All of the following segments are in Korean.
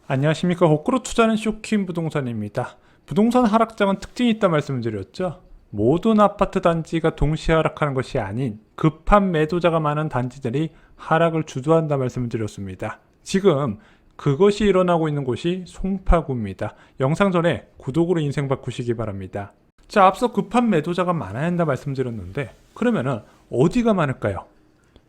안녕하십니까. 거꾸로 투자는 쇼킹 부동산입니다. 부동산 하락장은 특징이 있다 말씀드렸죠. 모든 아파트 단지가 동시에 하락하는 것이 아닌 급한 매도자가 많은 단지들이 하락을 주도한다 말씀드렸습니다. 지금 그것이 일어나고 있는 곳이 송파구입니다. 영상 전에 구독으로 인생 바꾸시기 바랍니다. 자, 앞서 급한 매도자가 많아야 한다 말씀드렸는데 그러면은 어디가 많을까요?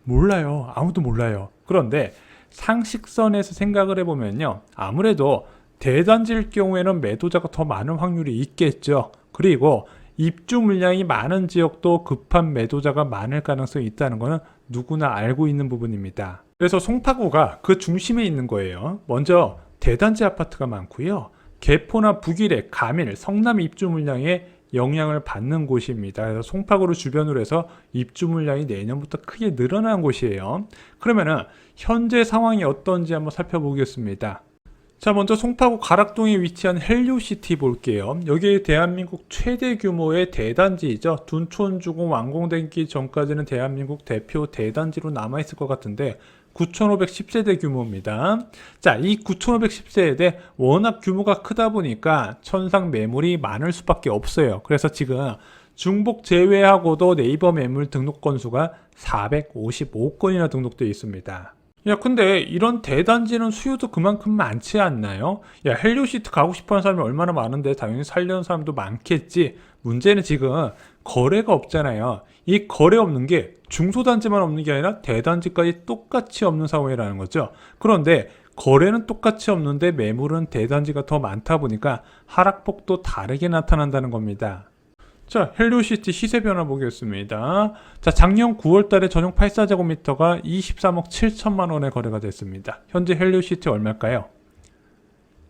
몰라요. 아무도 몰라요. 그런데 상식선에서 생각을 해보면요, 아무래도 대단지일 경우에는 매도자가 더 많은 확률이 있겠죠. 그리고 입주 물량이 많은 지역도 급한 매도자가 많을 가능성이 있다는 것은 누구나 알고 있는 부분입니다. 그래서 송파구가 그 중심에 있는 거예요. 먼저 대단지 아파트가 많고요, 개포나 북일의 가밀, 성남 입주 물량에 영향을 받는 곳입니다. 그래서 송파구를 주변으로 해서 입주 물량이 내년부터 크게 늘어난 곳이에요. 그러면은 현재 상황이 어떤지 한번 살펴보겠습니다. 자, 먼저 송파구 가락동에 위치한 헬리오시티 볼게요. 여기 대한민국 최대 규모의 대단지이죠. 둔촌주공 완공되기 전까지는 대한민국 대표 대단지로 남아있을 것 같은데 9,510세대 규모입니다. 자, 이 9,510세대 워낙 규모가 크다 보니까 천상 매물이 많을 수밖에 없어요. 그래서 지금 중복 제외하고도 네이버 매물 등록 건수가 455건이나 등록되어 있습니다. 야, 근데 이런 대단지는 수요도 그만큼 많지 않나요? 야, 헬리오시티 가고 싶어하는 사람이 얼마나 많은데 당연히 살려는 사람도 많겠지. 문제는 지금 거래가 없잖아요. 이 거래 없는 게 중소단지만 없는 게 아니라 대단지까지 똑같이 없는 상황이라는 거죠. 그런데 거래는 똑같이 없는데 매물은 대단지가 더 많다 보니까 하락폭도 다르게 나타난다는 겁니다. 자, 헬리오시티 시세 변화 보겠습니다. 자, 작년 9월 달에 전용 84제곱미터가 23억 7천만 원에 거래가 됐습니다. 현재 헬리오시티 얼마일까요?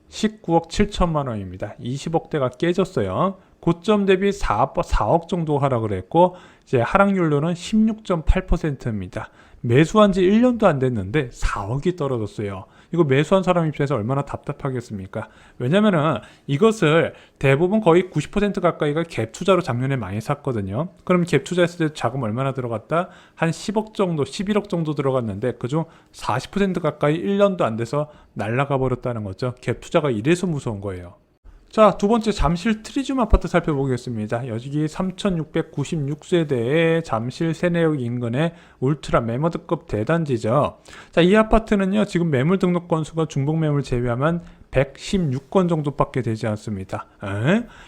19억 7천만 원입니다. 20억대가 깨졌어요. 고점 대비 4억 정도 하락을 했고, 이제 하락률로는 16.8%입니다. 매수한 지 1년도 안 됐는데 4억이 떨어졌어요. 이거 매수한 사람 입장에서 얼마나 답답하겠습니까? 왜냐면은 이것을 대부분 거의 90% 가까이가 갭 투자로 작년에 많이 샀거든요. 그럼 갭 투자했을 때 자금 얼마나 들어갔다? 한 10억 정도, 11억 정도 들어갔는데 그중 40% 가까이 1년도 안 돼서 날아가 버렸다는 거죠. 갭 투자가 이래서 무서운 거예요. 자, 두 번째 잠실 트리즘 아파트 살펴보겠습니다. 여기 3,696세대의 잠실 세내역 인근의 울트라 매머드급 대단지죠. 자, 이 아파트는요, 지금 매물 등록 건수가 중복 매물 제외하면 116건 정도밖에 되지 않습니다.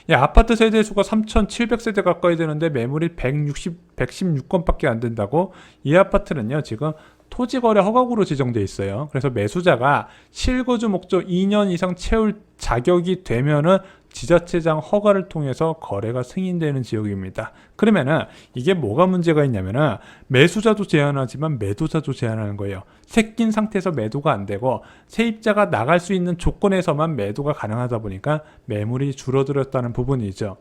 야, 아파트 세대수가 3,700세대 가까이 되는데 매물이 116건밖에 안 된다고? 이 아파트는요, 지금 토지거래 허가구로 지정돼 있어요. 그래서 매수자가 실거주 목적 2년 이상 채울 자격이 되면은 지자체장 허가를 통해서 거래가 승인되는 지역입니다. 그러면은 이게 뭐가 문제가 있냐면은 매수자도 제한하지만 매도자도 제한하는 거예요. 새낀 상태에서 매도가 안 되고 세입자가 나갈 수 있는 조건에서만 매도가 가능하다 보니까 매물이 줄어들었다는 부분이죠.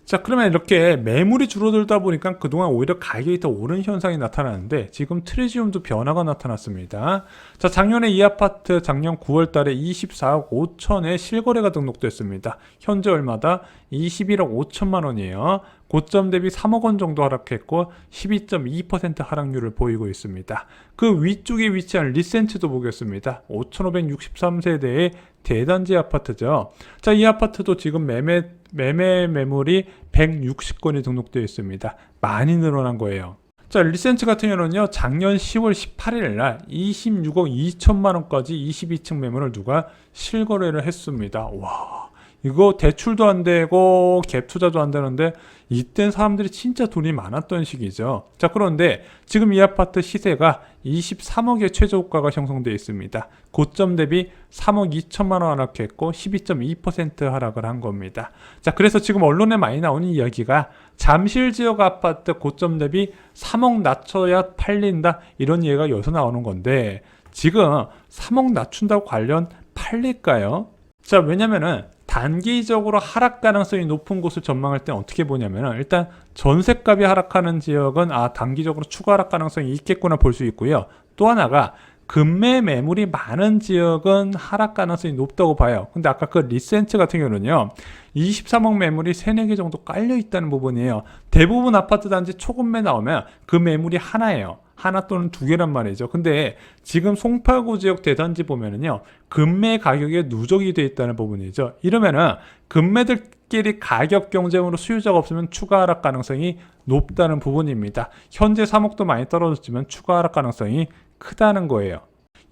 자, 그러면 이렇게 매물이 줄어들다 보니까 그동안 오히려 가격이 더 오른 현상이 나타나는데 지금 트리지움도 변화가 나타났습니다. 자, 작년에 이 아파트 작년 9월 달에 24억 5천에 실거래가 등록됐습니다. 현재 얼마다? 21억 5천만 원이에요. 고점 대비 3억 원 정도 하락했고 12.2% 하락률을 보이고 있습니다. 그 위쪽에 위치한 리센트도 보겠습니다. 5,563세대의 대단지 아파트죠. 자, 이 아파트도 지금 매물이 160건이 등록되어 있습니다. 많이 늘어난 거예요. 자, 리센트 같은 경우는요, 작년 10월 18일 날 26억 2천만 원까지 22층 매물을 누가 실거래를 했습니다. 와, 이거 대출도 안 되고 갭 투자도 안 되는데 이땐 사람들이 진짜 돈이 많았던 시기죠. 자, 그런데 지금 이 아파트 시세가 23억의 최저가가 형성되어 있습니다. 고점 대비 3억 2천만 원 하락했고 12.2% 하락을 한 겁니다. 자, 그래서 지금 언론에 많이 나오는 이야기가 잠실 지역 아파트 고점 대비 3억 낮춰야 팔린다, 이런 얘기가 여기서 나오는 건데 지금 3억 낮춘다고 관련 팔릴까요? 자, 왜냐면은 단기적으로 하락 가능성이 높은 곳을 전망할 때는 어떻게 보냐면 일단 전셋값이 하락하는 지역은 단기적으로 추가 하락 가능성이 있겠구나 볼 수 있고요. 또 하나가 금매 매물이 많은 지역은 하락 가능성이 높다고 봐요. 근데 아까 그 리센츠 같은 경우는요, 23억 매물이 3, 4개 정도 깔려 있다는 부분이에요. 대부분 아파트 단지 초급매 나오면 그 매물이 하나예요. 하나 또는 2개란 말이죠. 근데 지금 송파구 지역 대단지 보면은요, 금매 가격에 누적이 되어 있다는 부분이죠. 이러면은 금매들끼리 가격 경쟁으로 수요자가 없으면 추가 하락 가능성이 높다는 부분입니다. 현재 3억도 많이 떨어졌지만 추가 하락 가능성이 크다는 거예요.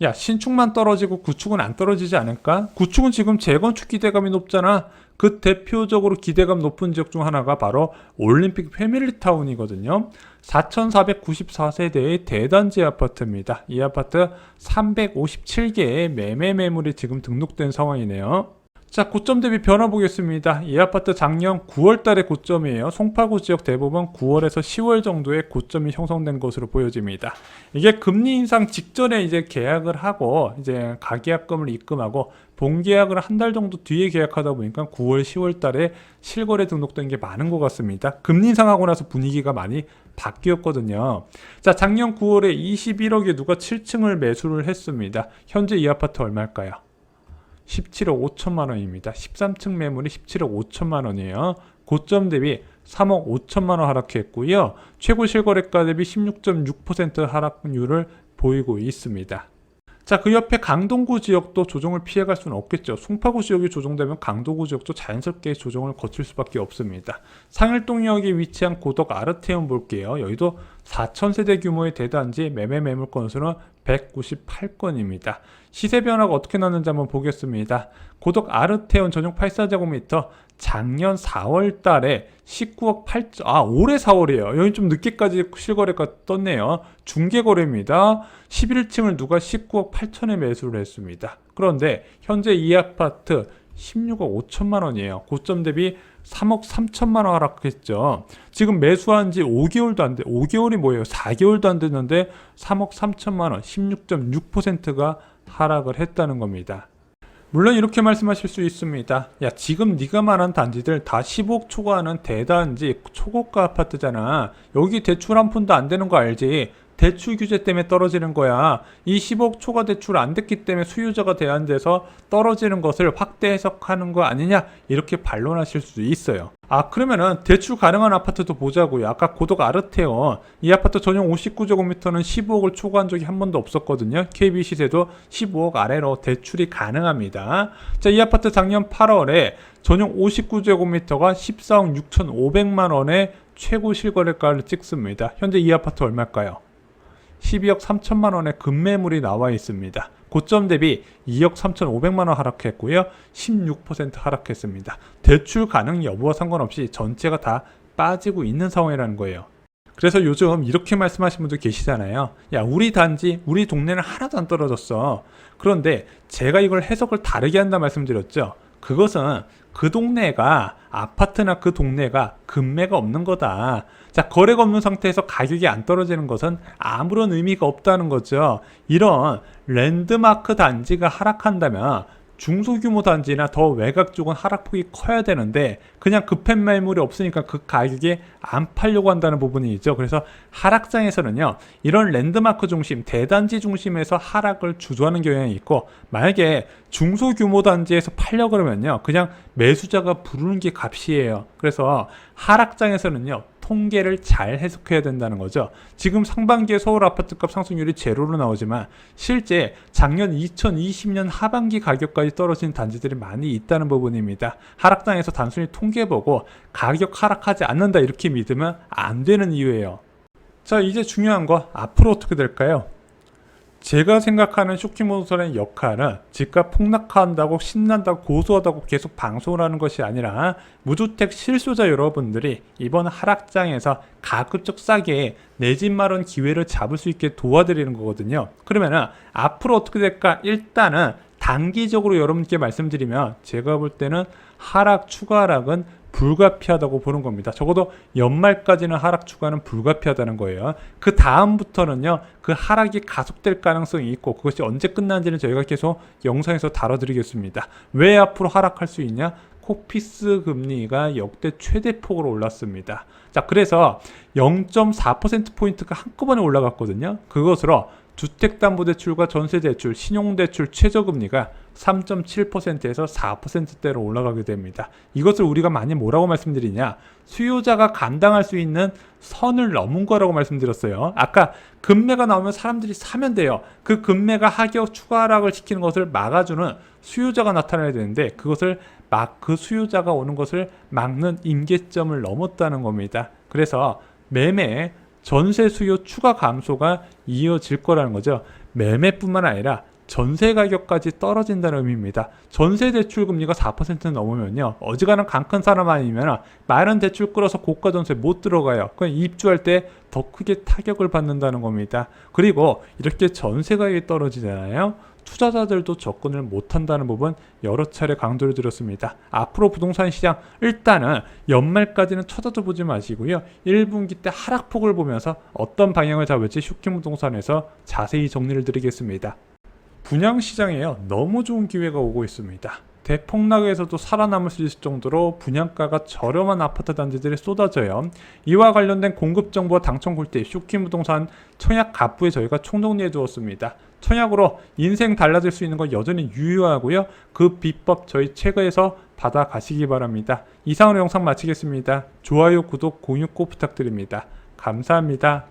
야, 신축만 떨어지고 구축은 안 떨어지지 않을까? 구축은 지금 재건축 기대감이 높잖아. 그 대표적으로 기대감 높은 지역 중 하나가 바로 올림픽 패밀리타운이거든요. 4,494세대의 대단지 아파트입니다. 이 아파트 357개의 매매 매물이 지금 등록된 상황이네요. 자, 고점 대비 변화 보겠습니다. 이 아파트 작년 9월 달의 고점이에요. 송파구 지역 대부분 9월에서 10월 정도의 고점이 형성된 것으로 보여집니다. 이게 금리 인상 직전에 이제 계약을 하고 이제 가계약금을 입금하고 본계약을 한 달 정도 뒤에 계약하다 보니까 9월, 10월 달에 실거래 등록된 게 많은 것 같습니다. 금리 인상하고 나서 분위기가 많이 바뀌었거든요. 자, 작년 9월에 21억에 누가 7층을 매수를 했습니다. 현재 이 아파트 얼마일까요? 17억 5천만 원입니다. 13층 매물이 17억 5천만 원이에요. 고점 대비 3억 5천만 원 하락했고요. 최고 실거래가 대비 16.6% 하락률을 보이고 있습니다. 자, 그 옆에 강동구 지역도 조정을 피해갈 수는 없겠죠. 송파구 지역이 조정되면 강동구 지역도 자연스럽게 조정을 거칠 수밖에 없습니다. 상일동역에 위치한 고덕 아르테온 볼게요. 여기도 4,000세대 규모의 대단지 매매 매물 건수는 198건입니다. 시세 변화가 어떻게 났는지 한번 보겠습니다. 고덕 아르테온 전용 84제곱미터 작년 4월 달에 19억 8천, 올해 4월이에요. 여기 좀 늦게까지 실거래가 떴네요. 중개거래입니다. 11층을 누가 19억 8천에 매수를 했습니다. 그런데 현재 이 아파트 16억 5천만 원이에요. 고점 대비 3억 3천만 원 하락했죠. 지금 매수한 지 5개월도 안 돼. 5개월이 뭐예요? 4개월도 안 됐는데 3억 3천만 원, 16.6%가 하락을 했다는 겁니다. 물론 이렇게 말씀하실 수 있습니다. 야, 지금 네가 말한 단지들 다 10억 초과하는 대단지 초고가 아파트잖아. 여기 대출 한 푼도 안 되는 거 알지? 대출 규제 때문에 떨어지는 거야. 이 10억 초과 대출 안 됐기 때문에 수요자가 제한돼서 떨어지는 것을 확대 해석하는 거 아니냐? 이렇게 반론하실 수도 있어요. 그러면은 대출 가능한 아파트도 보자고요. 아까 고덕 아르테온 이 아파트 전용 59제곱미터는 15억을 초과한 적이 한 번도 없었거든요. KB 시세도 15억 아래로 대출이 가능합니다. 자, 이 아파트 작년 8월에 전용 59제곱미터가 14억 6,500만 원의 최고 실거래가를 찍습니다. 현재 이 아파트 얼마일까요? 12억 3천만 원의 급매물이 나와 있습니다. 고점 대비 2억 3,500만 원 하락했고요. 16% 하락했습니다. 대출 가능 여부와 상관없이 전체가 다 빠지고 있는 상황이라는 거예요. 그래서 요즘 이렇게 말씀하시는 분들 계시잖아요. 야, 우리 단지, 우리 동네는 하나도 안 떨어졌어. 그런데 제가 이걸 해석을 다르게 한다 말씀드렸죠. 그것은 그 동네가 아파트나 그 동네가 급매가 없는 거다. 자, 거래가 없는 상태에서 가격이 안 떨어지는 것은 아무런 의미가 없다는 거죠. 이런 랜드마크 단지가 하락한다면 중소규모 단지나 더 외곽 쪽은 하락폭이 커야 되는데 그냥 급한 매물이 없으니까 그 가격에 안 팔려고 한다는 부분이 있죠. 그래서 하락장에서는요, 이런 랜드마크 중심, 대단지 중심에서 하락을 주도하는 경향이 있고, 만약에 중소규모 단지에서 팔려 그러면요, 그냥 매수자가 부르는 게 값이에요. 그래서 하락장에서는요, 통계를 잘 해석해야 된다는 거죠. 지금 상반기에 서울 아파트값 상승률이 제로로 나오지만 실제 작년 2020년 하반기 가격까지 떨어진 단지들이 많이 있다는 부분입니다. 하락장에서 단순히 통계 보고 가격 하락하지 않는다 이렇게 믿으면 안 되는 이유예요. 자, 이제 중요한 거 앞으로 어떻게 될까요? 제가 생각하는 쇼킹부동산의 역할은 집값 폭락한다고 신난다고 고소하다고 계속 방송을 하는 것이 아니라 무주택 실소자 여러분들이 이번 하락장에서 가급적 싸게 내 집 마련 기회를 잡을 수 있게 도와드리는 거거든요. 그러면은 앞으로 어떻게 될까? 일단은 단기적으로 여러분께 말씀드리면 제가 볼 때는 추가 하락은 불가피하다고 보는 겁니다. 적어도 연말까지는 하락 추가는 불가피하다는 거예요. 그 다음부터는요, 그 하락이 가속될 가능성이 있고 그것이 언제 끝나는지는 저희가 계속 영상에서 다뤄드리겠습니다. 왜 앞으로 하락할 수 있냐? 코피스 금리가 역대 최대폭으로 올랐습니다. 자, 그래서 0.4%포인트가 한꺼번에 올라갔거든요. 그것으로 주택담보대출과 전세대출, 신용대출 최저금리가 3.7%에서 4%대로 올라가게 됩니다. 이것을 우리가 많이 뭐라고 말씀드리냐? 수요자가 감당할 수 있는 선을 넘은 거라고 말씀드렸어요. 아까 금매가 나오면 사람들이 사면 돼요. 그 금매가 하격 추가 하락을 시키는 것을 막아주는 수요자가 나타나야 되는데 그것을 그 수요자가 오는 것을 막는 임계점을 넘었다는 겁니다. 그래서 매매 전세 수요 추가 감소가 이어질 거라는 거죠. 매매뿐만 아니라 전세 가격까지 떨어진다는 의미입니다. 전세 대출 금리가 4% 넘으면요. 어지간한 강 큰 사람 아니면 많은 대출 끌어서 고가 전세 못 들어가요. 그럼 입주할 때 더 크게 타격을 받는다는 겁니다. 그리고 이렇게 전세 가격이 떨어지잖아요. 투자자들도 접근을 못한다는 부분 여러 차례 강조를 드렸습니다. 앞으로 부동산 시장 일단은 연말까지는 쳐다도 보지 마시고요. 1분기 때 하락폭을 보면서 어떤 방향을 잡을지 슈킹부동산에서 자세히 정리를 드리겠습니다. 분양시장에요. 너무 좋은 기회가 오고 있습니다. 대폭락에서도 살아남을 수 있을 정도로 분양가가 저렴한 아파트 단지들이 쏟아져요. 이와 관련된 공급 정보와 당첨 꿀팁 슈킹부동산 청약 갑부에 저희가 총정리해 두었습니다. 청약으로 인생 달라질 수 있는 건 여전히 유효하고요. 그 비법 저희 책에서 받아가시기 바랍니다. 이상으로 영상 마치겠습니다. 좋아요, 구독, 공유 꼭 부탁드립니다. 감사합니다.